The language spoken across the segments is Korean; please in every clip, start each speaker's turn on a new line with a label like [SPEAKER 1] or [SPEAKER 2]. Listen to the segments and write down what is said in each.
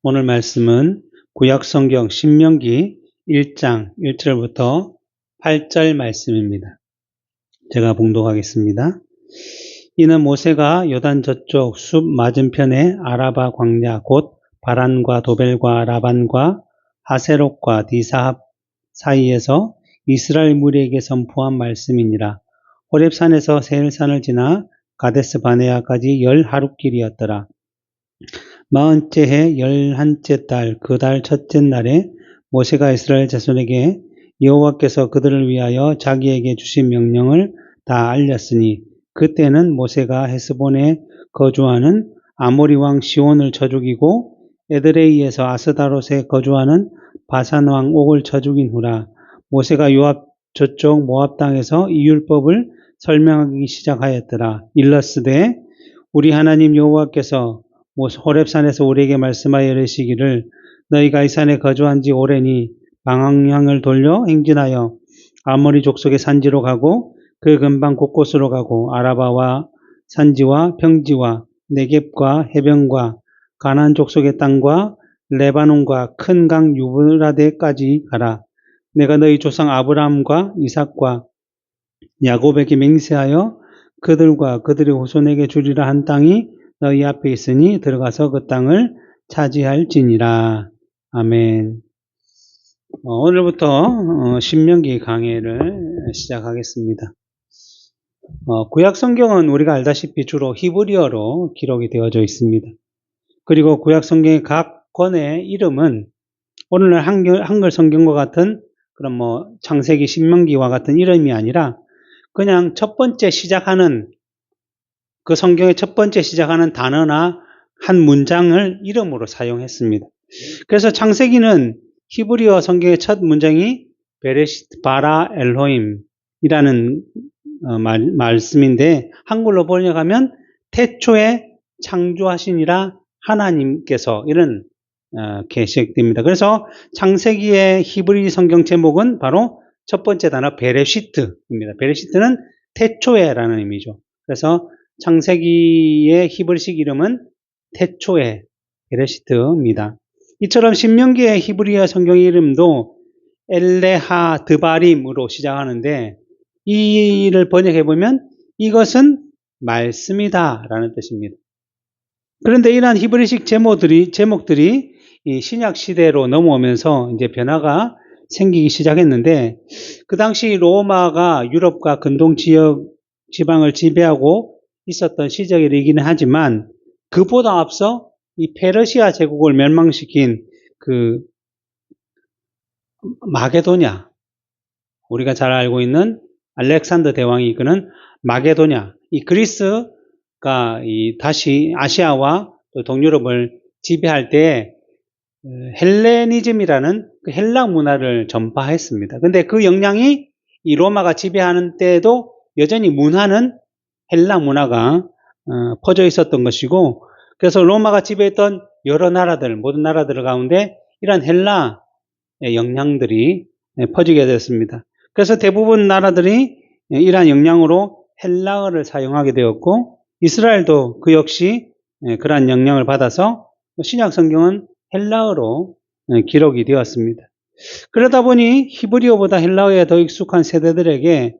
[SPEAKER 1] 오늘 말씀은 구약성경 신명기 1장 1절부터 8절 말씀입니다. 제가 봉독하겠습니다. 이는 모세가 요단 저쪽 숲 맞은편에 아라바 광야 곧 바란과 도벨과 라반과 하세롯과 디사합 사이에서 이스라엘 무리에게 선포한 말씀이니라. 호렙산에서 세일산을 지나 가데스 바네아까지 10하룻길이었더라. 40째 해 11째 달 그 달 첫째 날에 모세가 이스라엘 자손에게 여호와께서 그들을 위하여 자기에게 주신 명령을 다 알렸으니 그때는 모세가 헤스본에 거주하는 아모리 왕 시온을 쳐 죽이고 에드레이에서 아스다롯에 거주하는 바산 왕 옥을 쳐 죽인 후라. 모세가 요압 저쪽 모압 땅에서 이 율법을 설명하기 시작하였더라. 일러스되 우리 하나님 여호와께서 호렙산에서 우리에게 말씀하여 이르시기를 너희가 이 산에 거주한 지 오래니 방향을 돌려 행진하여 아모리 족속의 산지로 가고 그 근방 곳곳으로 가고 아라바와 산지와 평지와 네겝과 해변과 가나안 족속의 땅과 레바논과 큰 강 유브라데까지 가라. 내가 너희 조상 아브라함과 이삭과 야곱에게 맹세하여 그들과 그들의 후손에게 주리라 한 땅이 너희 앞에 있으니 들어가서 그 땅을 차지할지니라. 아멘. 오늘부터 신명기 강해를 시작하겠습니다. 구약 성경은 우리가 알다시피 주로 히브리어로 기록이 되어져 있습니다. 그리고 구약 성경의 각 권의 이름은 오늘날 한글 성경과 같은 그런 창세기 신명기와 같은 이름이 아니라 그냥 첫 번째 시작하는 그 성경의 첫 번째 시작하는 단어나 한 문장을 이름으로 사용했습니다. 그래서 창세기는 히브리어 성경의 첫 문장이 베레시트 바라 엘로힘이라는 말씀인데 한글로 번역하면 태초에 창조하시니라 하나님께서 이런 시작됩니다. 그래서 창세기의 히브리 성경 제목은 바로 첫 번째 단어 베레시트입니다. 베레시트는 태초에라는 의미죠. 그래서 창세기의 히브리식 이름은 태초에 베레시트입니다. 이처럼 신명기의 히브리어 성경 이름도 엘레하 드바림으로 시작하는데 이를 번역해보면 이것은 말씀이다 라는 뜻입니다. 그런데 이러한 히브리식 제목들이 이 신약 시대로 넘어오면서 이제 변화가 생기기 시작했는데 그 당시 로마가 유럽과 근동 지방을 지배하고 있었던 시절이기는 하지만 그보다 앞서 이 페르시아 제국을 멸망시킨 그 마게도냐, 우리가 잘 알고 있는 알렉산더 대왕이 이끄는 마게도냐, 이 그리스가 다시 아시아와 또 동유럽을 지배할 때 헬레니즘이라는 그 헬락 문화를 전파했습니다. 근데 그 영향이 이 로마가 지배하는 때에도 여전히 문화는 헬락 문화가 퍼져 있었던 것이고, 그래서 로마가 지배했던 여러 나라들, 모든 나라들 가운데 이런 헬라의 영향들이 퍼지게 됐습니다. 그래서 대부분 나라들이 이러한 영향으로 헬라어를 사용하게 되었고, 이스라엘도 그 역시 그러한 영향을 받아서 신약 성경은 헬라어로 기록이 되었습니다. 그러다 보니 히브리어보다 헬라어에 더 익숙한 세대들에게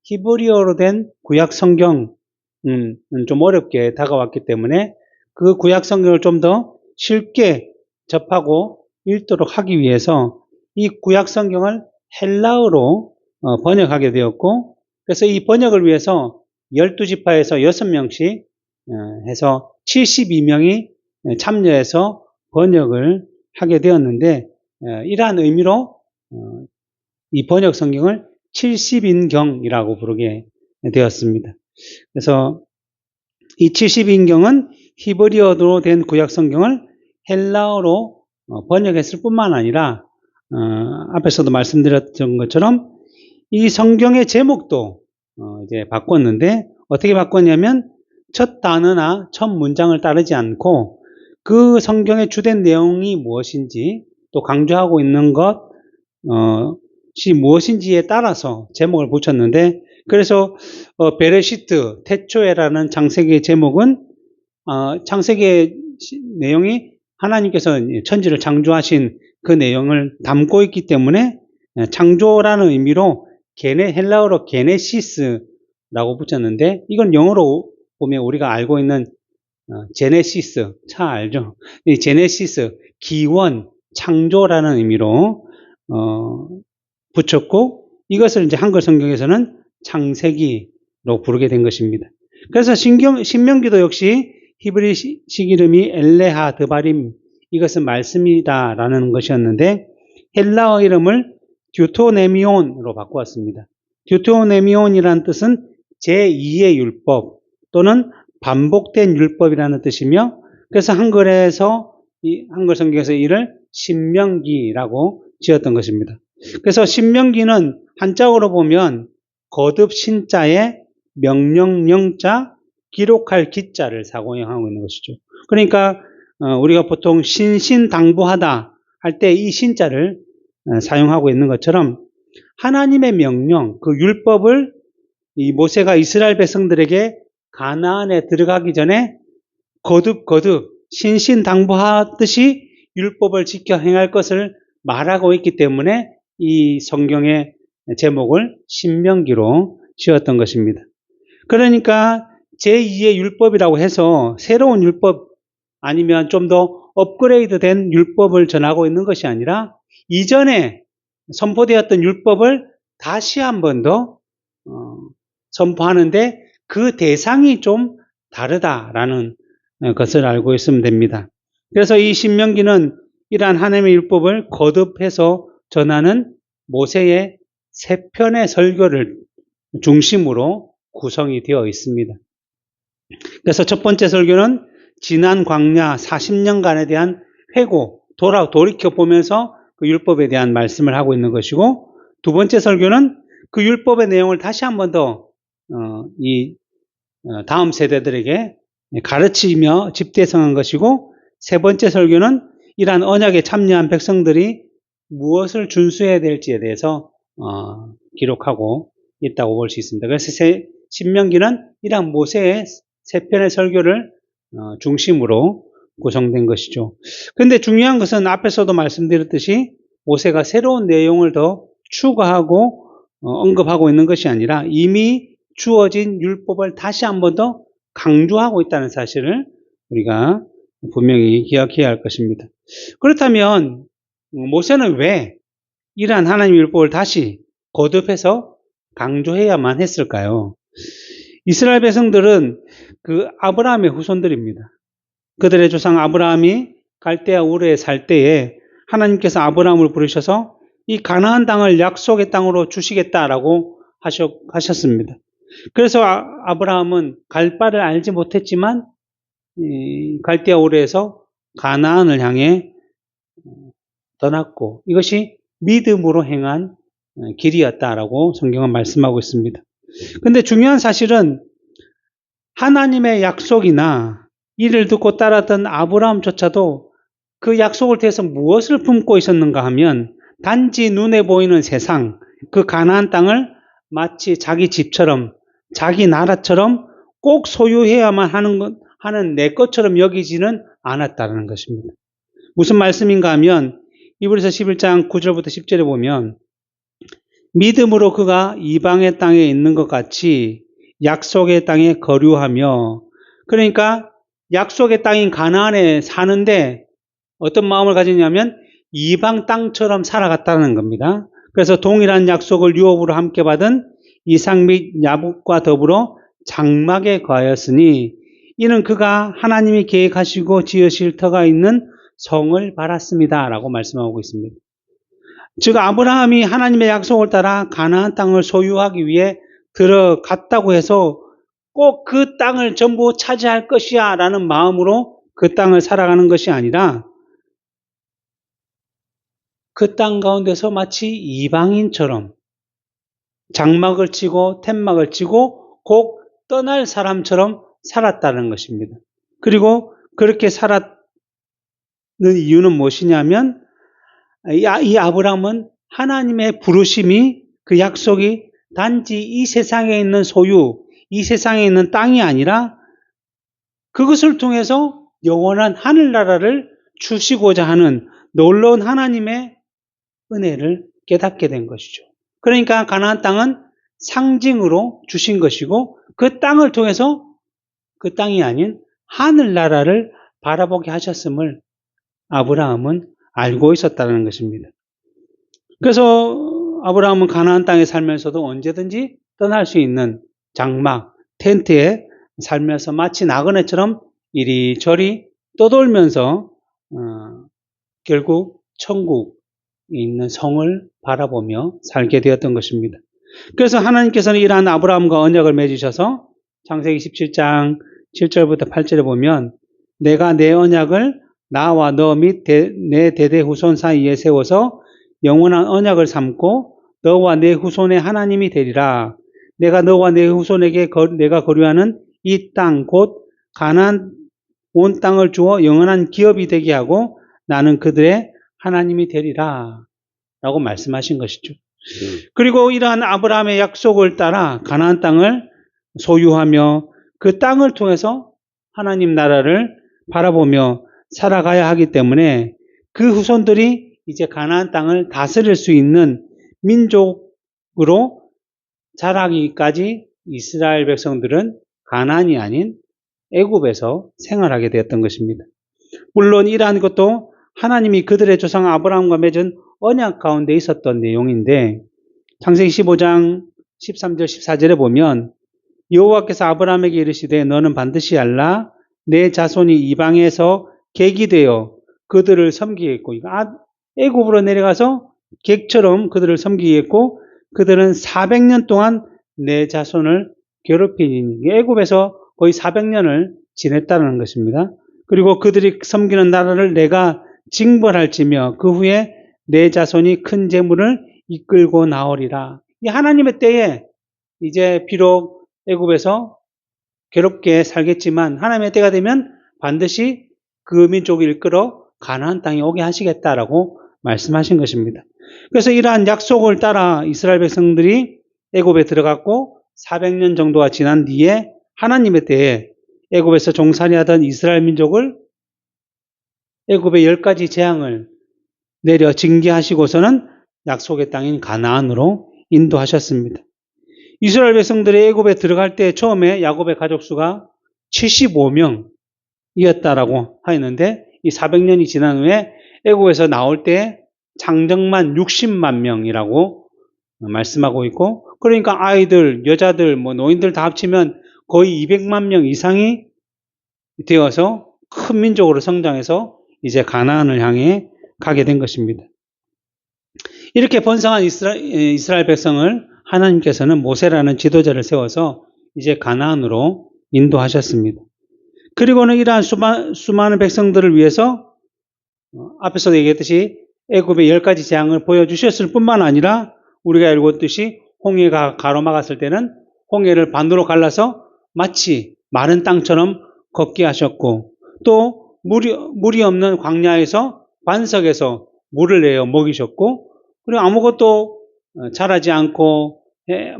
[SPEAKER 1] 히브리어로 된 구약 성경은 좀 어렵게 다가왔기 때문에 그 구약 성경을 좀 더 쉽게 접하고 읽도록 하기 위해서 이 구약 성경을 헬라어로 번역하게 되었고, 그래서 이 번역을 위해서 12지파에서 6명씩 해서 72명이 참여해서 번역을 하게 되었는데, 이러한 의미로 이 번역 성경을 70인경이라고 부르게 되었습니다. 그래서 이 70인경은 히브리어로 된 구약 성경을 헬라어로 번역했을 뿐만 아니라 앞에서도 말씀드렸던 것처럼 이 성경의 제목도 이제 바꿨는데, 어떻게 바꿨냐면 첫 단어나 첫 문장을 따르지 않고 그 성경의 주된 내용이 무엇인지 또 강조하고 있는 것이 무엇인지에 따라서 제목을 붙였는데, 그래서 베레시트 태초에라는 창세기의 제목은 창세기의 내용이 하나님께서 천지를 창조하신 그 내용을 담고 있기 때문에 창조라는 의미로 헬라어로 게네시스라고 붙였는데, 이건 영어로 보면 우리가 알고 있는 제네시스, 차 알죠? 이 제네시스, 기원, 창조라는 의미로 붙였고, 이것을 이제 한글 성경에서는 창세기로 부르게 된 것입니다. 그래서 신명기도 역시 히브리식 이름이 엘레하 드바림, 이것은 말씀이다라는 것이었는데 헬라어 이름을 듀토네미온으로 바꾸었습니다. 듀토네미온이라는 뜻은 제2의 율법 또는 반복된 율법이라는 뜻이며, 그래서 한글에서 한글 성경에서 이를 신명기라고 지었던 것입니다. 그래서 신명기는 한자어로 보면 거듭 신자에 명령령자, 기록할 기자를 사용하고 있는 것이죠. 그러니까 우리가 보통 신신당부하다 할 때 이 신자를 사용하고 있는 것처럼 하나님의 명령, 그 율법을 이 모세가 이스라엘 백성들에게 가나안에 들어가기 전에 거듭 신신당부하듯이 율법을 지켜 행할 것을 말하고 있기 때문에 이 성경의 제목을 신명기로 지었던 것입니다. 그러니까 제2의 율법이라고 해서 새로운 율법 아니면 좀 더 업그레이드된 율법을 전하고 있는 것이 아니라 이전에 선포되었던 율법을 다시 한 번 더 선포하는데 그 대상이 좀 다르다라는 것을 알고 있으면 됩니다. 그래서 이 신명기는 이러한 하나님의 율법을 거듭해서 전하는 모세의 세 편의 설교를 중심으로 구성이 되어 있습니다. 그래서 첫 번째 설교는 지난 광야 40년간에 대한 회고, 돌이켜보면서 그 율법에 대한 말씀을 하고 있는 것이고, 두 번째 설교는 그 율법의 내용을 다시 한 번 더 다음 세대들에게 가르치며 집대성한 것이고, 세 번째 설교는 이러한 언약에 참여한 백성들이 무엇을 준수해야 될지에 대해서 기록하고 있다고 볼 수 있습니다. 그래서 신명기는 이러한 모세의 세 편의 설교를 중심으로 구성된 것이죠. 그런데 중요한 것은 앞에서도 말씀드렸듯이 모세가 새로운 내용을 더 추가하고 언급하고 있는 것이 아니라 이미 주어진 율법을 다시 한 번 더 강조하고 있다는 사실을 우리가 분명히 기억해야 할 것입니다. 그렇다면 모세는 왜 이러한 하나님의 율법을 다시 거듭해서 강조해야만 했을까요? 이스라엘 백성들은 그 아브라함의 후손들입니다. 그들의 조상 아브라함이 갈대아 우르에 살 때에 하나님께서 아브라함을 부르셔서 이 가나안 땅을 약속의 땅으로 주시겠다라고 하셨습니다. 그래서 아브라함은 갈 바를 알지 못했지만 갈대아 우르에서 가나안을 향해 떠났고, 이것이 믿음으로 행한 길이었다라고 성경은 말씀하고 있습니다. 그런데 중요한 사실은 하나님의 약속이나 이를 듣고 따랐던 아브라함조차도 그 약속을 통해서 무엇을 품고 있었는가 하면 단지 눈에 보이는 세상, 그 가나안 땅을 마치 자기 집처럼 자기 나라처럼 꼭 소유해야만 하는 내 것처럼 여기지는 않았다는 것입니다. 무슨 말씀인가 하면 히브리서 11장 9절부터 10절에 보면 믿음으로 그가 이방의 땅에 있는 것 같이 약속의 땅에 거류하며, 그러니까 약속의 땅인 가나안에 사는데 어떤 마음을 가지냐면 이방 땅처럼 살아갔다는 겁니다. 그래서 동일한 약속을 유업으로 함께 받은 이삭 및 야곱과 더불어 장막에 거하였으니 이는 그가 하나님이 계획하시고 지으실 터가 있는 성을 바랐습니다 라고 말씀하고 있습니다. 즉 아브라함이 하나님의 약속을 따라 가나안 땅을 소유하기 위해 들어갔다고 해서 꼭 그 땅을 전부 차지할 것이야 라는 마음으로 그 땅을 살아가는 것이 아니라 그 땅 가운데서 마치 이방인처럼 장막을 치고 텐막을 치고 곧 떠날 사람처럼 살았다는 것입니다. 그리고 그렇게 살았는 이유는 무엇이냐면 이 아브라함은 하나님의 부르심이, 그 약속이 단지 이 세상에 있는 소유, 이 세상에 있는 땅이 아니라 그것을 통해서 영원한 하늘나라를 주시고자 하는 놀라운 하나님의 은혜를 깨닫게 된 것이죠. 그러니까 가나안 땅은 상징으로 주신 것이고 그 땅을 통해서 그 땅이 아닌 하늘나라를 바라보게 하셨음을 아브라함은 알고 있었다는 것입니다. 그래서 아브라함은 가나안 땅에 살면서도 언제든지 떠날 수 있는 장막, 텐트에 살면서 마치 나그네처럼 이리저리 떠돌면서 결국 천국에 있는 성을 바라보며 살게 되었던 것입니다. 그래서 하나님께서는 이러한 아브라함과 언약을 맺으셔서 창세기 17장 7절부터 8절에 보면 내가 내 언약을 나와 너 및 내 대대 후손 사이에 세워서 영원한 언약을 삼고 너와 내 후손의 하나님이 되리라. 내가 너와 내 후손에게 내가 거류하는 이 땅 곧 가나안 온 땅을 주어 영원한 기업이 되게 하고 나는 그들의 하나님이 되리라 라고 말씀하신 것이죠. 그리고 이러한 아브라함의 약속을 따라 가나안 땅을 소유하며 그 땅을 통해서 하나님 나라를 바라보며 살아가야 하기 때문에 그 후손들이 이제 가나안 땅을 다스릴 수 있는 민족으로 자라기까지 이스라엘 백성들은 가나안이 아닌 애굽에서 생활하게 되었던 것입니다. 물론 이러한 것도 하나님이 그들의 조상 아브라함과 맺은 언약 가운데 있었던 내용인데 창세기 15장 13절 14절에 보면 여호와께서 아브라함에게 이르시되 너는 반드시 알라 내 자손이 이방에서 객이 되어 그들을 섬기겠고 애굽으로 내려가서 객처럼 그들을 섬기겠고 그들은 400년 동안 내 자손을 괴롭히니 애굽에서 거의 400년을 지냈다는 것입니다. 그리고 그들이 섬기는 나라를 내가 징벌할지며 그 후에 내 자손이 큰 재물을 이끌고 나오리라. 이 하나님의 때에 이제 비록 애굽에서 괴롭게 살겠지만 하나님의 때가 되면 반드시 그 민족을 이끌어 가나안 땅에 오게 하시겠다라고 말씀하신 것입니다. 그래서 이러한 약속을 따라 이스라엘 백성들이 애굽에 들어갔고 400년 정도가 지난 뒤에 하나님의 때에 애굽에서 종살이하던 이스라엘 민족을 애굽의 10가지 재앙을 내려 징계하시고서는 약속의 땅인 가나안으로 인도하셨습니다. 이스라엘 백성들이 애굽에 들어갈 때 처음에 야곱의 가족 수가 75명이었다라고 하였는데 이 400년이 지난 후에 애굽에서 나올 때 장정만 60만 명이라고 말씀하고 있고 그러니까 아이들, 여자들, 노인들 다 합치면 거의 200만 명 이상이 되어서 큰 민족으로 성장해서 이제 가나안을 향해 가게 된 것입니다. 이렇게 번성한 이스라엘 백성을 하나님께서는 모세라는 지도자를 세워서 이제 가나안으로 인도하셨습니다. 그리고는 이러한 수많은 백성들을 위해서 앞에서도 얘기했듯이 애굽의 10가지 재앙을 보여주셨을 뿐만 아니라 우리가 알고 있듯이 홍해가 가로막았을 때는 홍해를 반으로 갈라서 마치 마른 땅처럼 걷게 하셨고 또 물이 없는 광야에서 반석에서 물을 내어 먹이셨고 그리고 아무것도 자라지 않고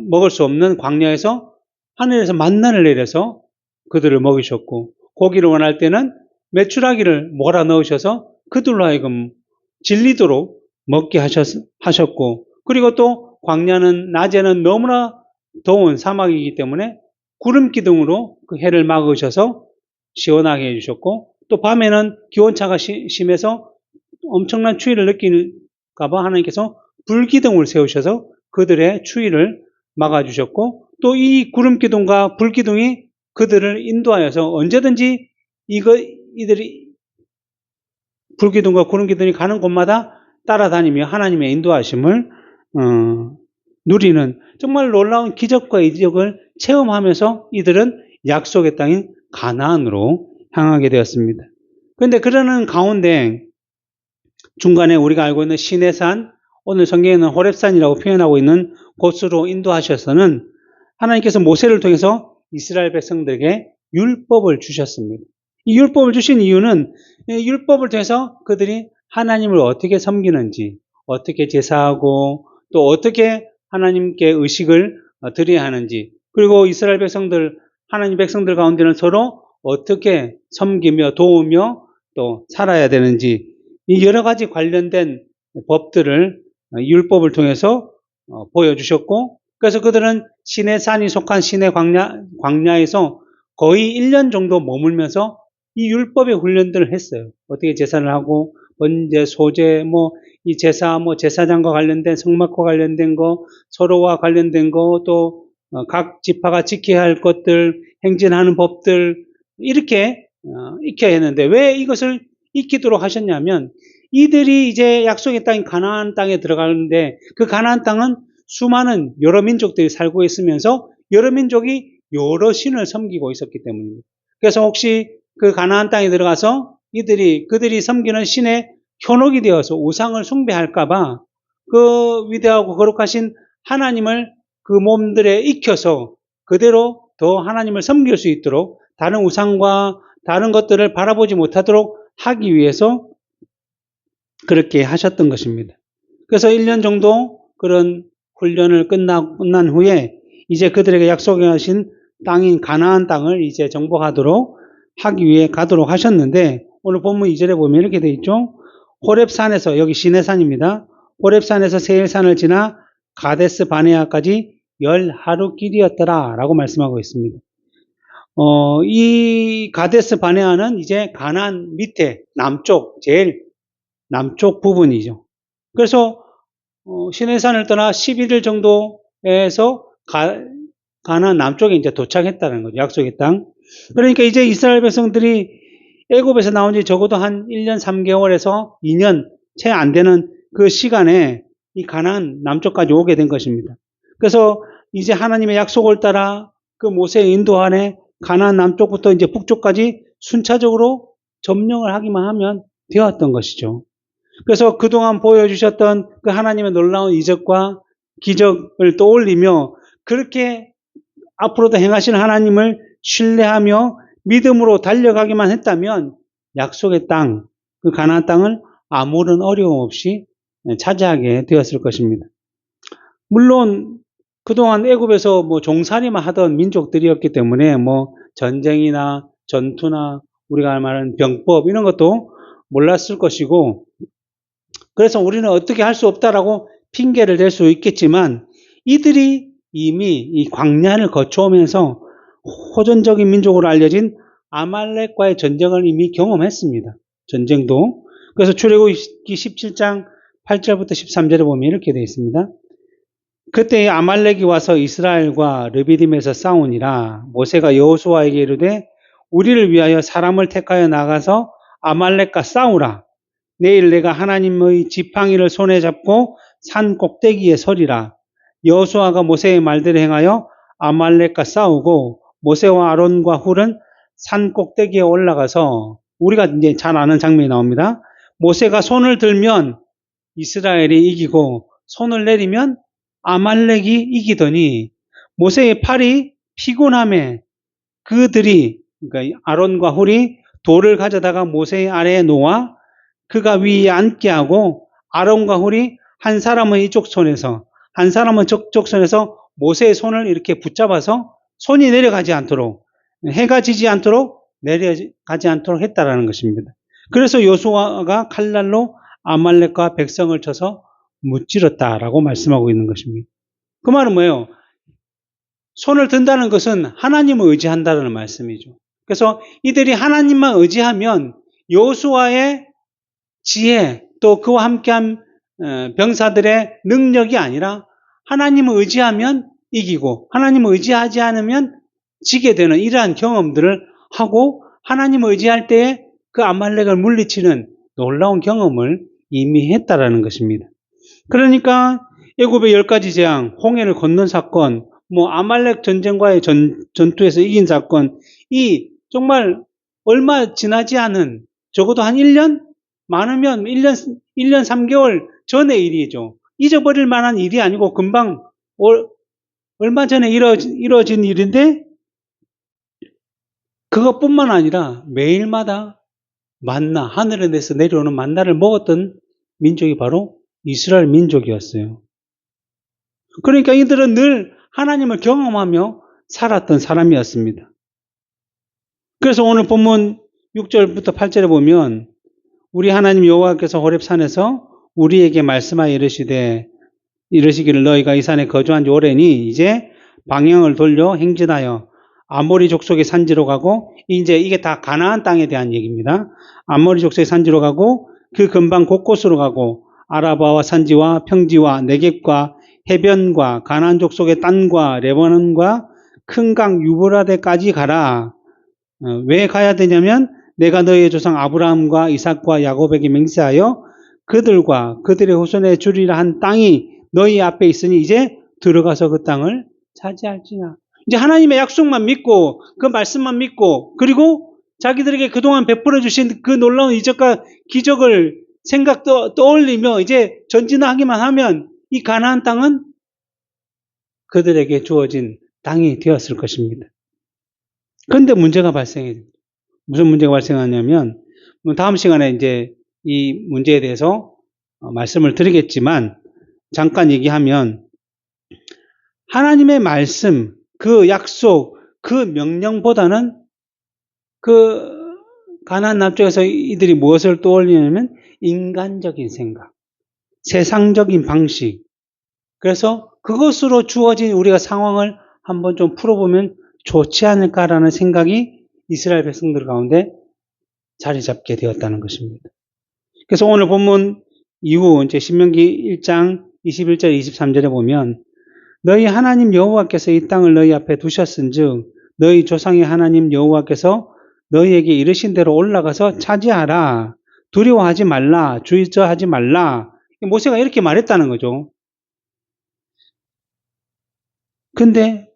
[SPEAKER 1] 먹을 수 없는 광야에서 하늘에서 만나를 내려서 그들을 먹이셨고 고기를 원할 때는 메추라기를 몰아넣으셔서 그들로 하여금 질리도록 먹게 하셨고 그리고 또 광야는 낮에는 너무나 더운 사막이기 때문에 구름 기둥으로 그 해를 막으셔서 시원하게 해주셨고 또 밤에는 기온차가 심해서 엄청난 추위를 느낄까 봐 하나님께서 불기둥을 세우셔서 그들의 추위를 막아주셨고 또 이 구름기둥과 불기둥이 그들을 인도하여서 언제든지 이들이 불기둥과 구름기둥이 가는 곳마다 따라다니며 하나님의 인도하심을 누리는 정말 놀라운 기적과 이적을 체험하면서 이들은 약속의 땅인 가나안으로 향하게 되었습니다. 그런데 그러는 가운데 중간에 우리가 알고 있는 시내산, 오늘 성경에는 호렙산이라고 표현하고 있는 곳으로 인도하셔서는 하나님께서 모세를 통해서 이스라엘 백성들에게 율법을 주셨습니다. 이 율법을 주신 이유는 율법을 통해서 그들이 하나님을 어떻게 섬기는지, 어떻게 제사하고 또 어떻게 하나님께 의식을 드려야 하는지, 그리고 이스라엘 백성들, 하나님 백성들 가운데는 서로 어떻게 섬기며 도우며 또 살아야 되는지 이 여러 가지 관련된 법들을 율법을 통해서 보여주셨고 그래서 그들은 시내산이 속한 시내 광야에서 거의 1년 정도 머물면서 이 율법의 훈련들을 했어요. 어떻게 제사를 하고 번제, 소제, 이 제사, 제사장과 관련된 성막과 관련된 거, 서로와 관련된 거, 또 각 지파가 지켜야 할 것들, 행진하는 법들 이렇게 익혀야 했는데 왜 이것을 익히도록 하셨냐면 이들이 이제 약속의 땅인 가나안 땅에 들어가는데 그 가나안 땅은 수많은 여러 민족들이 살고 있으면서 여러 민족이 여러 신을 섬기고 있었기 때문입니다. 그래서 혹시 그 가나안 땅에 들어가서 그들이 섬기는 신의 현혹이 되어서 우상을 숭배할까봐 그 위대하고 거룩하신 하나님을 그 몸들에 익혀서 그대로 더 하나님을 섬길 수 있도록 다른 우상과 다른 것들을 바라보지 못하도록 하기 위해서 그렇게 하셨던 것입니다. 그래서 1년 정도 그런 훈련을 끝난 후에 이제 그들에게 약속하신 땅인 가나안 땅을 이제 정복하도록 하기 위해 가도록 하셨는데 오늘 본문 2절에 보면 이렇게 되어 있죠. 호렙산에서 여기 시내산입니다. 호렙산에서 세일산을 지나 가데스 바네아까지 10하루 길이었더라 라고 말씀하고 있습니다. 이 가데스 바네아는 이제 가나안 밑에 제일 남쪽 부분이죠. 그래서 시내산을 떠나 11일 정도에서 가나안 남쪽에 이제 도착했다는 거죠. 약속의 땅. 그러니까 이제 이스라엘 백성들이 애굽에서 나온 지 적어도 한 1년 3개월에서 2년 채 안 되는 그 시간에 이 가나안 남쪽까지 오게 된 것입니다. 그래서 이제 하나님의 약속을 따라 그 모세의 인도 안에 가나안 남쪽부터 이제 북쪽까지 순차적으로 점령을 하기만 하면 되었던 것이죠. 그래서 그동안 보여주셨던 그 하나님의 놀라운 이적과 기적을 떠올리며 그렇게 앞으로도 행하신 하나님을 신뢰하며 믿음으로 달려가기만 했다면 약속의 땅, 그 가나안 땅을 아무런 어려움 없이 차지하게 되었을 것입니다. 물론 그동안 애굽에서 종살이만 하던 민족들이었기 때문에 전쟁이나 전투나 우리가 말하는 병법 이런 것도 몰랐을 것이고 그래서 우리는 어떻게 할 수 없다라고 핑계를 댈 수 있겠지만 이들이 이미 이 광야를 거쳐오면서 호전적인 민족으로 알려진 아말렉과의 전쟁을 이미 경험했습니다. 전쟁도. 그래서 출애굽기 17장 8절부터 13절에 보면 이렇게 되어 있습니다. 그때 아말렉이 와서 이스라엘과 르비딤에서 싸우니라. 모세가 여호수아에게 이르되 우리를 위하여 사람을 택하여 나가서 아말렉과 싸우라. 내일 내가 하나님의 지팡이를 손에 잡고 산 꼭대기에 서리라. 여호수아가 모세의 말대로 행하여 아말렉과 싸우고 모세와 아론과 훌은 산 꼭대기에 올라가서 우리가 이제 잘 아는 장면이 나옵니다. 모세가 손을 들면 이스라엘이 이기고 손을 내리면 아말렉이 이기더니 모세의 팔이 피곤함에 그들이 그러니까 아론과 훌이 돌을 가져다가 모세의 아래에 놓아 그가 위에 앉게 하고 아론과 훌이 한 사람은 이쪽 손에서 한 사람은 저쪽 손에서 모세의 손을 이렇게 붙잡아서 손이 내려가지 않도록 해가 지지 않도록 내려가지 않도록 했다라는 것입니다. 그래서 여호수아가 칼날로 아말렉과 백성을 쳐서 무찌렀다라고 말씀하고 있는 것입니다. 그 말은 뭐예요? 손을 든다는 것은 하나님을 의지한다는 말씀이죠. 그래서 이들이 하나님만 의지하면 여호수아의 지혜 또 그와 함께한 병사들의 능력이 아니라 하나님을 의지하면 이기고 하나님을 의지하지 않으면 지게 되는 이러한 경험들을 하고 하나님을 의지할 때에 그 아말렉을 물리치는 놀라운 경험을 이미 했다라는 것입니다. 그러니까 애굽의 10가지 재앙, 홍해를 건넌 사건, 아말렉 전쟁과의 전투에서 이긴 사건, 이 정말 얼마 지나지 않은 적어도 한 1년? 많으면 1년 3개월 전의 일이죠. 잊어버릴 만한 일이 아니고 금방 얼마 전에 이루어진 일인데 그것뿐만 아니라 매일마다 만나, 하늘에서 내려오는 만나를 먹었던 민족이 바로 이스라엘 민족이었어요. 그러니까 이들은 늘 하나님을 경험하며 살았던 사람이었습니다. 그래서 오늘 본문 6절부터 8절에 보면 우리 하나님 여호와께서 호렙산에서 우리에게 말씀하여 이르시기를 너희가 이 산에 거주한 지 오래니 이제 방향을 돌려 행진하여 아모리 족속의 산지로 가고, 이제 이게 다 가나안 땅에 대한 얘기입니다. 아모리 족속의 산지로 가고 그 근방 곳곳으로 가고 아라바와 산지와 평지와 네겝과 해변과 가나안 족속의 땅과 레바논과 큰 강 유브라데까지 가라. 왜 가야 되냐면 내가 너희의 조상 아브라함과 이삭과 야곱에게 맹세하여 그들과 그들의 후손에 주리라 한 땅이 너희 앞에 있으니 이제 들어가서 그 땅을 차지할지냐. 이제 하나님의 약속만 믿고 그 말씀만 믿고, 그리고 자기들에게 그동안 베풀어 주신 그 놀라운 이적과 기적을 떠올리며 이제 전진하기만 하면 이 가나안 땅은 그들에게 주어진 땅이 되었을 것입니다. 그런데 문제가 발생해요. 무슨 문제가 발생하냐면, 다음 시간에 이제 이 문제에 대해서 말씀을 드리겠지만, 잠깐 얘기하면, 하나님의 말씀, 그 약속, 그 명령보다는 그 가나안 남쪽에서 이들이 무엇을 떠올리냐면 인간적인 생각, 세상적인 방식. 그래서 그것으로 주어진 우리가 상황을 한번 좀 풀어보면 좋지 않을까라는 생각이 이스라엘 백성들 가운데 자리 잡게 되었다는 것입니다. 그래서 오늘 본문 이후 이제 신명기 1장 21절 23절에 보면 너희 하나님 여호와께서 이 땅을 너희 앞에 두셨은즉 너희 조상의 하나님 여호와께서 너희에게 이르신 대로 올라가서 차지하라. 두려워하지 말라. 주저하지 말라. 모세가 이렇게 말했다는 거죠. 근데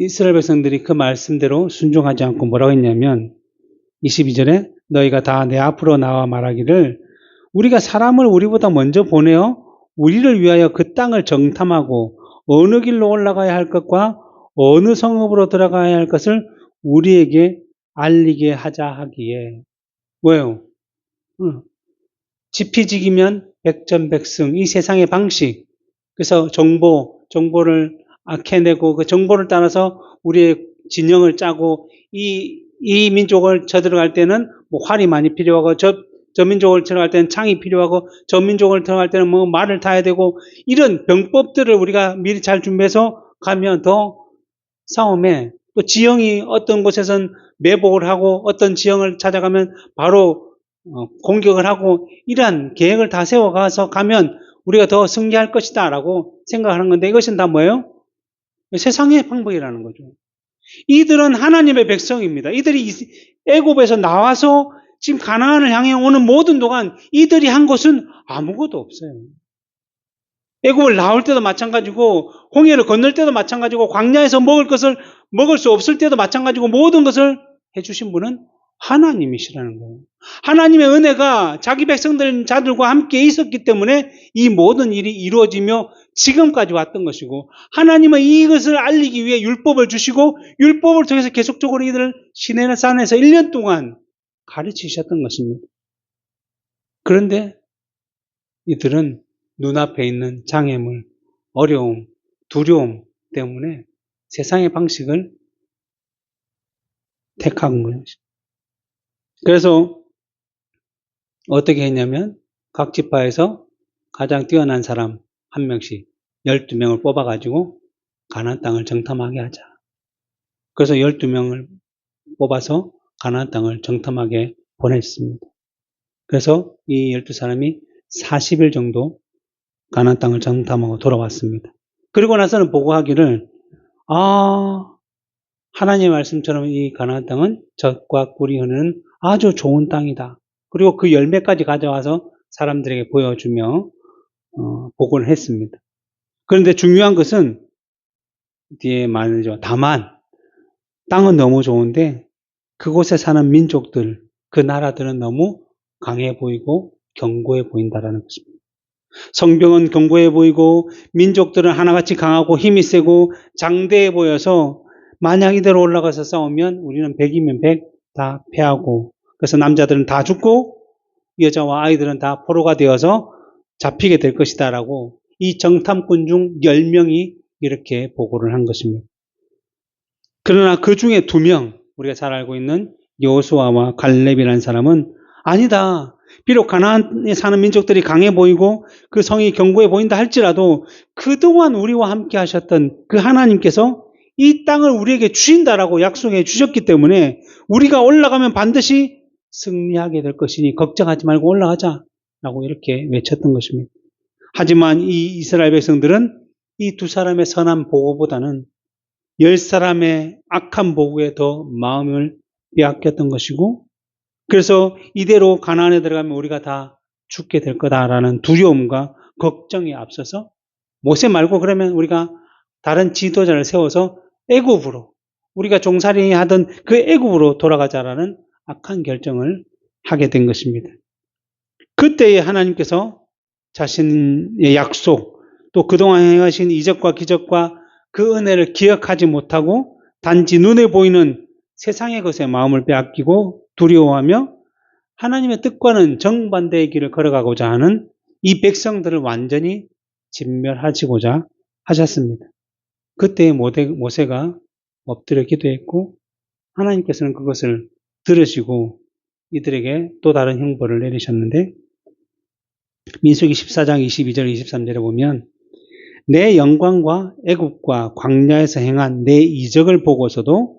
[SPEAKER 1] 이스라엘 백성들이 그 말씀대로 순종하지 않고 뭐라고 했냐면 22절에 너희가 다 내 앞으로 나와 말하기를 우리가 사람을 우리보다 먼저 보내어 우리를 위하여 그 땅을 정탐하고 어느 길로 올라가야 할 것과 어느 성읍으로 들어가야 할 것을 우리에게 알리게 하자 하기에. 왜요? 지피지기면 백전백승, 이 세상의 방식. 그래서 정보를 캐내고 그 정보를 따라서 우리의 진영을 짜고 이 민족을 쳐들어갈 때는 뭐 활이 많이 필요하고 저 민족을 들어갈 때는 창이 필요하고 저 민족을 들어갈 때는 뭐 말을 타야 되고, 이런 병법들을 우리가 미리 잘 준비해서 가면 더 싸움에, 또 지형이 어떤 곳에선 매복을 하고 어떤 지형을 찾아가면 바로 공격을 하고, 이러한 계획을 다 세워가서 가면 우리가 더 승리할 것이다 라고 생각하는 건데, 이것은 다 뭐예요? 세상의 방법이라는 거죠. 이들은 하나님의 백성입니다. 이들이 애굽에서 나와서 지금 가나안을 향해 오는 모든 동안 이들이 한 것은 아무것도 없어요. 애굽을 나올 때도 마찬가지고 홍해를 건널 때도 마찬가지고 광야에서 먹을 것을 먹을 수 없을 때도 마찬가지고 모든 것을 해주신 분은 하나님이시라는 거예요. 하나님의 은혜가 자기 자들과 함께 있었기 때문에 이 모든 일이 이루어지며 지금까지 왔던 것이고, 하나님은 이것을 알리기 위해 율법을 주시고 율법을 통해서 계속적으로 이들을 시내산에서 1년 동안 가르치셨던 것입니다. 그런데 이들은 눈앞에 있는 장애물, 어려움, 두려움 때문에 세상의 방식을 택한 거예요. 그래서 어떻게 했냐면 각 지파에서 가장 뛰어난 사람 한 명씩 12명을 뽑아가지고 가나안 땅을 정탐하게 하자. 그래서 12명을 뽑아서 가나안 땅을 정탐하게 보냈습니다. 그래서 이 12사람이 40일 정도 가나안 땅을 정탐하고 돌아왔습니다. 그리고 나서는 보고하기를 하나님의 말씀처럼 이 가나안 땅은 젖과 꿀이 흐르는 아주 좋은 땅이다. 그리고 그 열매까지 가져와서 사람들에게 보여주며 보고를 했습니다. 그런데 중요한 것은 뒤에 말이죠. 다만 땅은 너무 좋은데 그곳에 사는 민족들, 그 나라들은 너무 강해 보이고 견고해 보인다라는 것입니다. 성벽은 견고해 보이고 민족들은 하나같이 강하고 힘이 세고 장대해 보여서 만약 이대로 올라가서 싸우면 우리는 100이면 100 다 패하고, 그래서 남자들은 다 죽고 여자와 아이들은 다 포로가 되어서 잡히게 될 것이다 라고 이 정탐꾼 중 10명이 이렇게 보고를 한 것입니다. 그러나 그 중에 2명, 우리가 잘 알고 있는 여호수아와 갈렙이라는 사람은 아니다. 비록 가나안에 사는 민족들이 강해 보이고 그 성이 견고해 보인다 할지라도 그동안 우리와 함께 하셨던 그 하나님께서 이 땅을 우리에게 주신다라고 약속해 주셨기 때문에 우리가 올라가면 반드시 승리하게 될 것이니 걱정하지 말고 올라가자라고 이렇게 외쳤던 것입니다. 하지만 이 이스라엘 백성들은 이 두 사람의 선한 보고보다는 10사람의 악한 보고에 더 마음을 빼앗겼던 것이고, 그래서 이대로 가나안에 들어가면 우리가 다 죽게 될 거다라는 두려움과 걱정에 앞서서 모세 말고 그러면 우리가 다른 지도자를 세워서 애굽으로, 우리가 종살이 하던 그 애굽으로 돌아가자라는 악한 결정을 하게 된 것입니다. 그때에 하나님께서 자신의 약속, 또 그동안 행하신 이적과 기적과 그 은혜를 기억하지 못하고 단지 눈에 보이는 세상의 것에 마음을 빼앗기고 두려워하며 하나님의 뜻과는 정반대의 길을 걸어가고자 하는 이 백성들을 완전히 진멸하시고자 하셨습니다. 그때 모세가 엎드려 기도했고 하나님께서는 그것을 들으시고 이들에게 또 다른 형벌을 내리셨는데, 민수기 14장 22절 23절에 보면 내 영광과 애굽과 광야에서 행한 내 이적을 보고서도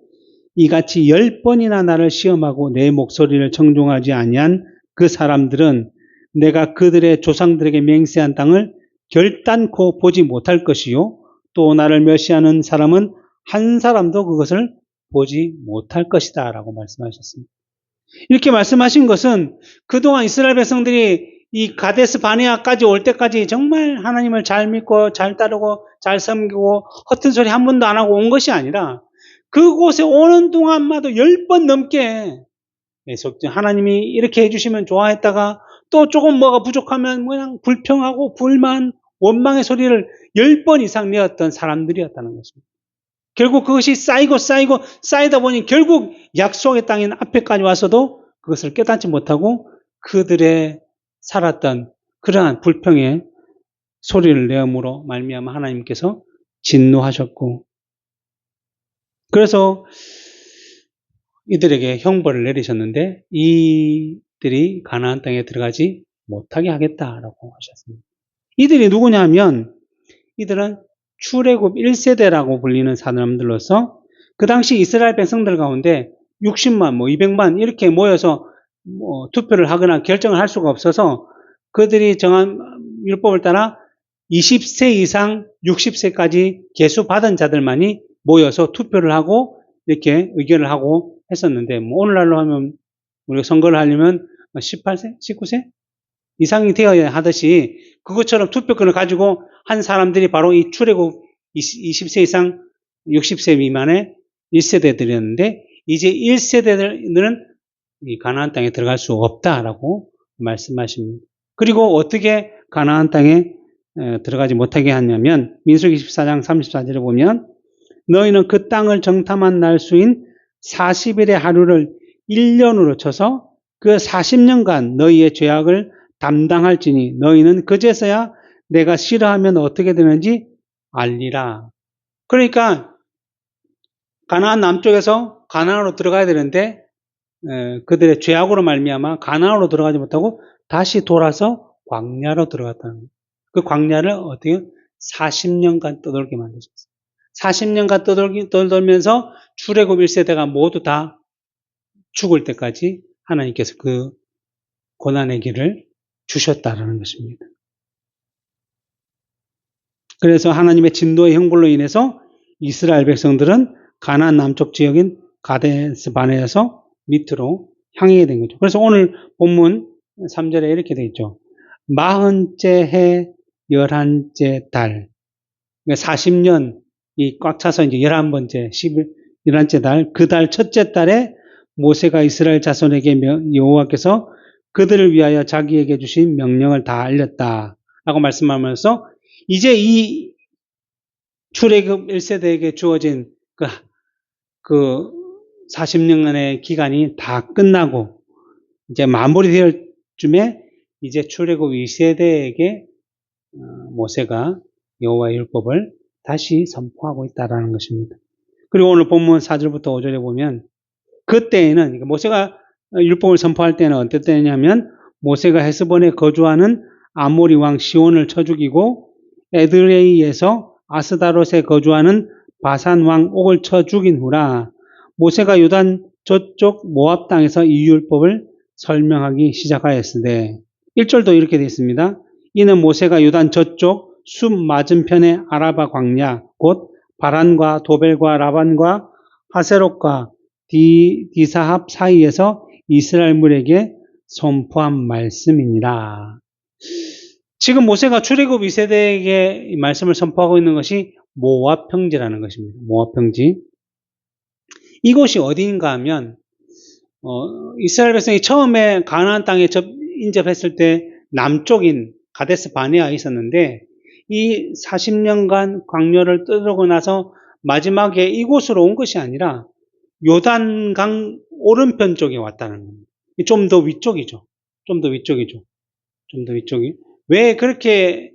[SPEAKER 1] 이같이 10번이나 나를 시험하고 내 목소리를 청종하지 아니한 그 사람들은 내가 그들의 조상들에게 맹세한 땅을 결단코 보지 못할 것이요 또 나를 멸시하는 사람은 한 사람도 그것을 보지 못할 것이다 라고 말씀하셨습니다. 이렇게 말씀하신 것은 그동안 이스라엘 백성들이 이 가데스 바네아까지 올 때까지 정말 하나님을 잘 믿고 잘 따르고 잘 섬기고 허튼 소리 한 번도 안 하고 온 것이 아니라 그곳에 오는 동안마도 10번 넘게 계속 하나님이 이렇게 해주시면 좋아했다가 또 조금 뭐가 부족하면 그냥 불평하고 불만, 원망의 소리를 10번 이상 내었던 사람들이었다는 것입니다. 결국 그것이 쌓이다 보니 결국 약속의 땅인 앞에까지 와서도 그것을 깨닫지 못하고 그들의 살았던 그러한 불평의 소리를 내음으로 말미암아 하나님께서 진노하셨고, 그래서 이들에게 형벌을 내리셨는데 이들이 가나안 땅에 들어가지 못하게 하겠다라고 하셨습니다. 이들이 누구냐 하면 이들은 출애굽 1세대라고 불리는 사람들로서 그 당시 이스라엘 백성들 가운데 60만, 200만 이렇게 모여서 투표를 하거나 결정을 할 수가 없어서 그들이 정한 율법을 따라 20세 이상 60세까지 계수받은 자들만이 모여서 투표를 하고 이렇게 의결을 하고 했었는데, 오늘날로 하면 우리가 선거를 하려면 18세, 19세 이상이 되어야 하듯이 그것처럼 투표권을 가지고 한 사람들이 바로 이 출애굽 20세 이상 60세 미만의 1세대들이었는데 이제 1세대들은 이 가나안 땅에 들어갈 수 없다라고 말씀하십니다. 그리고 어떻게 가나안 땅에 들어가지 못하게 하냐면 민수기 14장 34절에 보면 너희는 그 땅을 정탐한 날 수인 40일의 하루를 1년으로 쳐서 그 40년간 너희의 죄악을 담당할지니 너희는 그제서야 내가 싫어하면 어떻게 되는지 알리라. 그러니까 가나안 남쪽에서 가나안으로 들어가야 되는데 그들의 죄악으로 말미암아 가나안으로 들어가지 못하고 다시 돌아서 광야로 들어갔다는 거예요. 그 광야를 어떻게 40년간 떠돌게 만드셨어요. 40년간 떠돌면서 출애굽 1세대가 모두 다 죽을 때까지 하나님께서 그 고난의 길을 주셨다라는 것입니다. 그래서 하나님의 진노의 형벌로 인해서 이스라엘 백성들은 가나안 남쪽 지역인 가데스 바네아에서 밑으로 향하게 된 거죠. 그래서 오늘 본문 3절에 이렇게 되어 있죠. 40째 해 11째 달, 40년 꽉 차서 이제 11번째 11째 달, 그 달 첫째 달에 모세가 이스라엘 자손에게 여호와께서 그들을 위하여 자기에게 주신 명령을 다 알렸다라고 말씀하면서 이제 이 출애굽 1세대에게 주어진 그 40년간의 기간이 다 끝나고 이제 마무리될 쯤에 이제 출애굽 2세대에게 모세가 여호와의 율법을 다시 선포하고 있다라는 것입니다. 그리고 오늘 본문 4절부터 5절에 보면 그때에는 모세가 율법을 선포할 때는 어떤 때냐면 모세가 헤스본에 거주하는 아모리 왕 시온을 쳐 죽이고 에드레이에서 아스다롯에 거주하는 바산 왕 옥을 쳐 죽인 후라 모세가 요단 저쪽 모압 땅에서 이 율법을 설명하기 시작하였으되 1절도 이렇게 되어 있습니다. 이는 모세가 요단 저쪽 숲 맞은편의 아라바 광야 곧 바란과 도벨과 라반과 하세롯과 디사합 사이에서 이스라엘 물에게 선포한 말씀이니라. 지금 모세가 출애굽 2세대에게 이 말씀을 선포하고 있는 것이 모압 평지라는 것입니다. 모압 평지. 이곳이 어디인가 하면 이스라엘 백성이 처음에 가나안 땅에 인접했을 때 남쪽인 가데스 바네아에 있었는데 이 40년간 광야를 떠들고 나서 마지막에 이곳으로 온 것이 아니라 요단강 오른편 쪽에 왔다는 겁니다. 좀 더 위쪽이죠. 좀 더 위쪽이죠. 좀 더 위쪽이. 왜 그렇게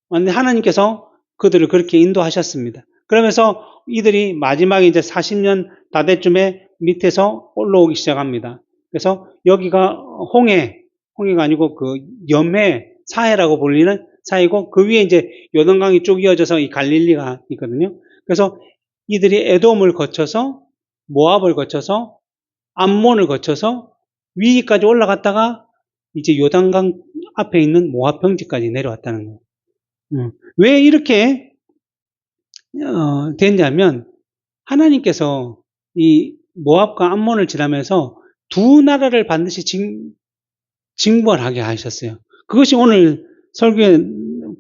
[SPEAKER 1] 하나님께서 그들을 그렇게 인도하셨습니다. 그러면서 이들이 마지막에 이제 40년 다 때쯤에 밑에서 올라오기 시작합니다. 그래서 여기가 홍해가 아니고 그 염해, 사해라고 불리는 사이고 그 위에 이제 요단강이 쭉 이어져서 이 갈릴리가 있거든요. 그래서 이들이 에돔을 거쳐서 모압을 거쳐서 암몬을 거쳐서 위까지 올라갔다가 이제 요단강 앞에 있는 모압 평지까지 내려왔다는 거예요. 왜 이렇게 됐냐면 하나님께서 이 모압과 암몬을 지나면서 두 나라를 반드시 징벌하게 하셨어요. 그것이 오늘 설교에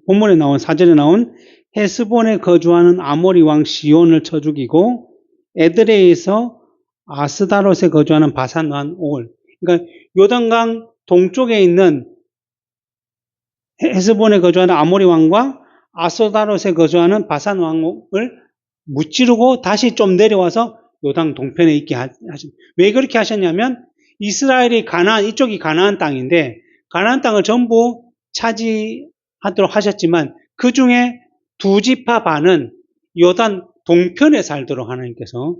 [SPEAKER 1] 본문에 나온 4절에 나온 헤스본에 거주하는 아모리 왕 시온을 쳐 죽이고 에드레이에서 아스다롯에 거주하는 바산 왕 옥을, 그러니까 요단강 동쪽에 있는 헤스본에 거주하는 아모리 왕과 아스다롯에 거주하는 바산 왕을 무찌르고 다시 좀 내려와서 요단 동편에 있게 하십니다. 왜 그렇게 하셨냐면 이스라엘이 이쪽이 가나안 땅인데 가나안 땅을 전부 차지하도록 하셨지만 그 중에 두 지파 반은 요단 동편에 살도록 하나님께서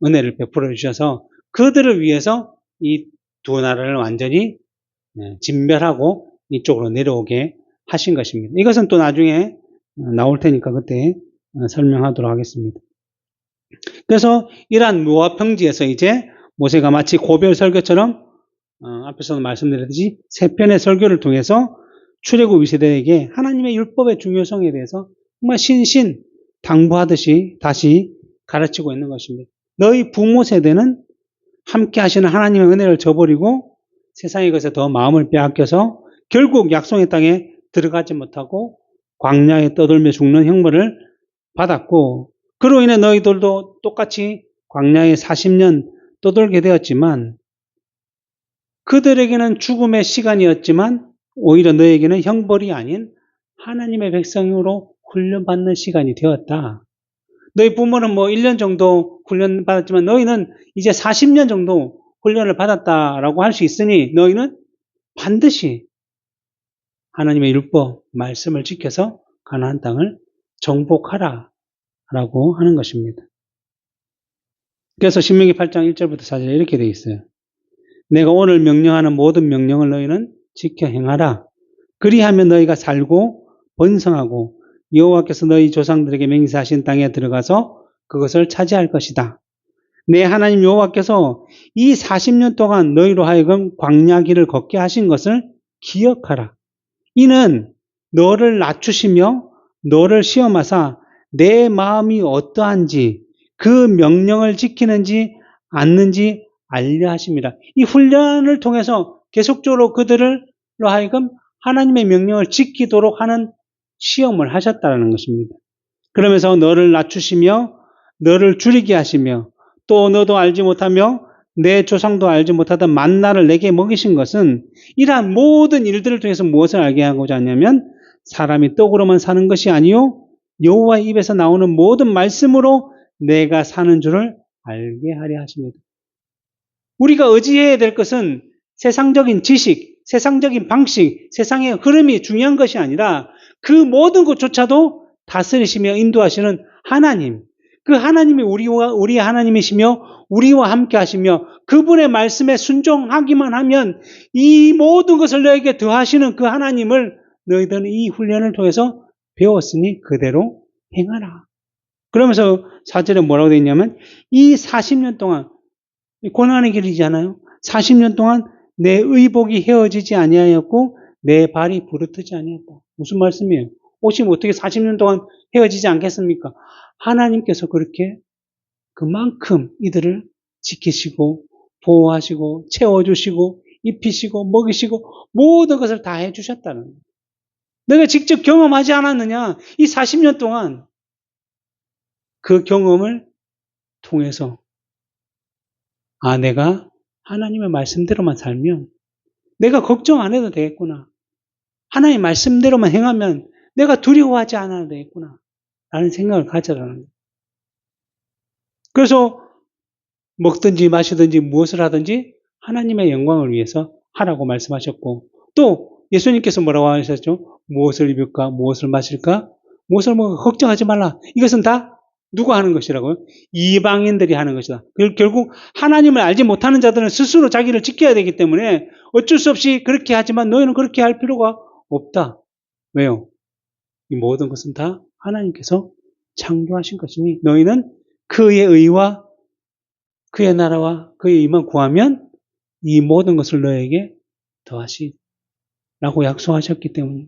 [SPEAKER 1] 은혜를 베풀어 주셔서 그들을 위해서 이 두 나라를 완전히 진멸하고 이쪽으로 내려오게 하신 것입니다. 이것은 또 나중에 나올 테니까 그때 설명하도록 하겠습니다. 그래서 이러한 모압 평지에서 이제 모세가 마치 고별 설교처럼 앞에서도 말씀드렸듯이 세 편의 설교를 통해서 출애굽 2세대에게 하나님의 율법의 중요성에 대해서 정말 신신당부하듯이 다시 가르치고 있는 것입니다. 너희 부모 세대는 함께 하시는 하나님의 은혜를 저버리고 세상의 것에 더 마음을 빼앗겨서 결국 약속의 땅에 들어가지 못하고 광야에 떠돌며 죽는 형벌을 받았고 그로 인해 너희들도 똑같이 광야에 40년 떠돌게 되었지만 그들에게는 죽음의 시간이었지만 오히려 너에게는 형벌이 아닌 하나님의 백성으로 훈련받는 시간이 되었다. 너희 부모는 1년 정도 훈련 받았지만 너희는 이제 40년 정도 훈련을 받았다라고 할 수 있으니 너희는 반드시 하나님의 율법 말씀을 지켜서 가나안 땅을 정복하라 라고 하는 것입니다. 그래서 신명기 8장 1절부터 4절에 이렇게 되어 있어요. 내가 오늘 명령하는 모든 명령을 너희는 지켜 행하라. 그리하면 너희가 살고 번성하고 여호와께서 너희 조상들에게 맹세하신 땅에 들어가서 그것을 차지할 것이다. 내 하나님 여호와께서 이 40년 동안 너희로 하여금 광야 길을 걷게 하신 것을 기억하라. 이는 너를 낮추시며 너를 시험하사 내 마음이 어떠한지 그 명령을 지키는지 않는지 알려 하십니다. 이 훈련을 통해서 계속적으로 그들로 하여금 하나님의 명령을 지키도록 하는 시험을 하셨다는 것입니다. 그러면서 너를 낮추시며 너를 줄이게 하시며 또 너도 알지 못하며 내 조상도 알지 못하던 만나를 내게 먹이신 것은 이러한 모든 일들을 통해서 무엇을 알게 하고자 하냐면 사람이 떡으로만 사는 것이 아니요 여호와의 입에서 나오는 모든 말씀으로 내가 사는 줄을 알게 하려 하십니다. 우리가 의지해야 될 것은 세상적인 지식, 세상적인 방식, 세상의 흐름이 중요한 것이 아니라 그 모든 것조차도 다스리시며 인도하시는 하나님, 그 하나님이 우리 하나님이시며 우리와 함께 하시며 그분의 말씀에 순종하기만 하면 이 모든 것을 너에게 더하시는 그 하나님을 너희들은 이 훈련을 통해서 배웠으니 그대로 행하라. 그러면서 4절에 뭐라고 되어 있냐면 이 40년 동안 고난의 길이잖아요. 40년 동안 내 의복이 헤어지지 아니하였고 내 발이 부르트지 아니했다. 무슨 말씀이에요? 오시면 어떻게 40년 동안 헤어지지 않겠습니까? 하나님께서 그렇게 그만큼 이들을 지키시고 보호하시고 채워주시고 입히시고 먹이시고 모든 것을 다 해주셨다는 거예요. 내가 직접 경험하지 않았느냐? 이 40년 동안 그 경험을 통해서 내가 하나님의 말씀대로만 살면 내가 걱정 안 해도 되겠구나. 하나님의 말씀대로만 행하면 내가 두려워하지 않아도 되겠구나. 라는 생각을 가져라는 거예요. 그래서 먹든지 마시든지 무엇을 하든지 하나님의 영광을 위해서 하라고 말씀하셨고 또 예수님께서 뭐라고 하셨죠? 무엇을 입을까? 무엇을 마실까? 무엇을 먹을까? 걱정하지 말라. 이것은 다 누가 하는 것이라고요? 이방인들이 하는 것이다. 결국 하나님을 알지 못하는 자들은 스스로 자기를 지켜야 되기 때문에 어쩔 수 없이 그렇게 하지만 너희는 그렇게 할 필요가 없다. 왜요? 이 모든 것은 다 하나님께서 창조하신 것이니 너희는 그의 의와 그의 나라와 그의 의만 구하면 이 모든 것을 너에게 더하시라고 약속하셨기 때문에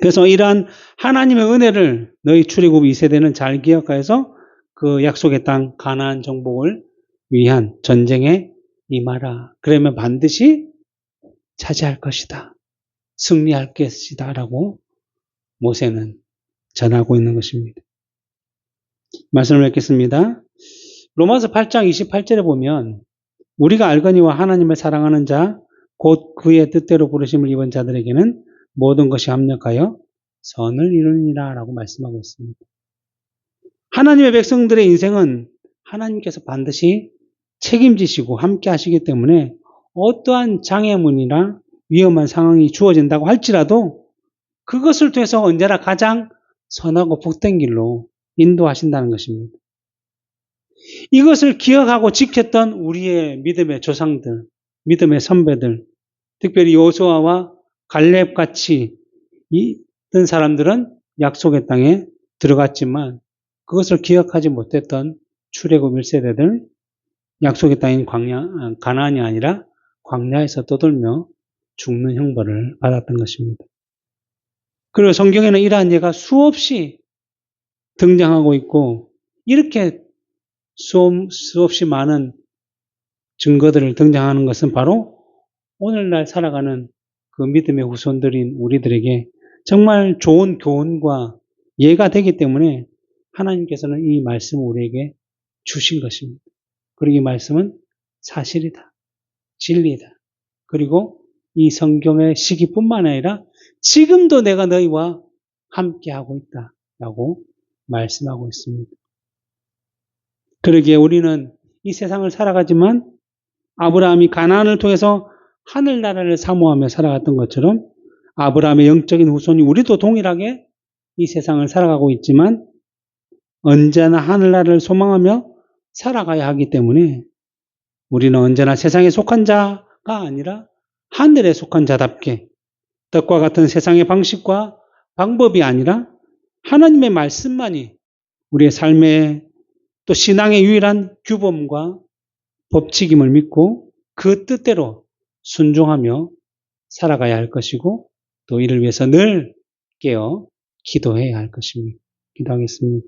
[SPEAKER 1] 그래서 이러한 하나님의 은혜를 너희 출애굽 2세대는 잘 기억하여서 그 약속의 땅 가나안 정복을 위한 전쟁에 임하라. 그러면 반드시 차지할 것이다. 승리할 것이다. 라고 모세는 전하고 있는 것입니다. 말씀을 읽겠습니다. 로마서 8장 28절에 보면 우리가 알거니와 하나님을 사랑하는 자 곧 그의 뜻대로 부르심을 입은 자들에게는 모든 것이 합력하여 선을 이루니라 라고 말씀하고 있습니다. 하나님의 백성들의 인생은 하나님께서 반드시 책임지시고 함께 하시기 때문에 어떠한 장애물이나 위험한 상황이 주어진다고 할지라도 그것을 통해서 언제나 가장 선하고 복된 길로 인도하신다는 것입니다. 이것을 기억하고 지켰던 우리의 믿음의 조상들, 믿음의 선배들, 특별히 여호수아와 갈렙같이 있던 사람들은 약속의 땅에 들어갔지만 그것을 기억하지 못했던 출애굽 1세대들, 약속의 땅인 가나안이 아니라 광야에서 떠돌며 죽는 형벌을 받았던 것입니다. 그리고 성경에는 이러한 예가 수없이 등장하고 있고 이렇게 수없이 많은 증거들을 등장하는 것은 바로 오늘날 살아가는 그 믿음의 후손들인 우리들에게 정말 좋은 교훈과 예가 되기 때문에 하나님께서는 이 말씀을 우리에게 주신 것입니다. 그리고 이 말씀은 사실이다. 진리다. 그리고 이 성경의 시기뿐만 아니라 지금도 내가 너희와 함께하고 있다라고 말씀하고 있습니다. 그러기에 우리는 이 세상을 살아가지만 아브라함이 가나안을 통해서 하늘나라를 사모하며 살아갔던 것처럼 아브라함의 영적인 후손이 우리도 동일하게 이 세상을 살아가고 있지만 언제나 하늘나라를 소망하며 살아가야 하기 때문에 우리는 언제나 세상에 속한 자가 아니라 하늘에 속한 자답게 떡과 같은 세상의 방식과 방법이 아니라 하나님의 말씀만이 우리의 삶의 또 신앙의 유일한 규범과 법칙임을 믿고 그 뜻대로 순종하며 살아가야 할 것이고 또 이를 위해서 늘 깨어 기도해야 할 것입니다. 기도하겠습니다.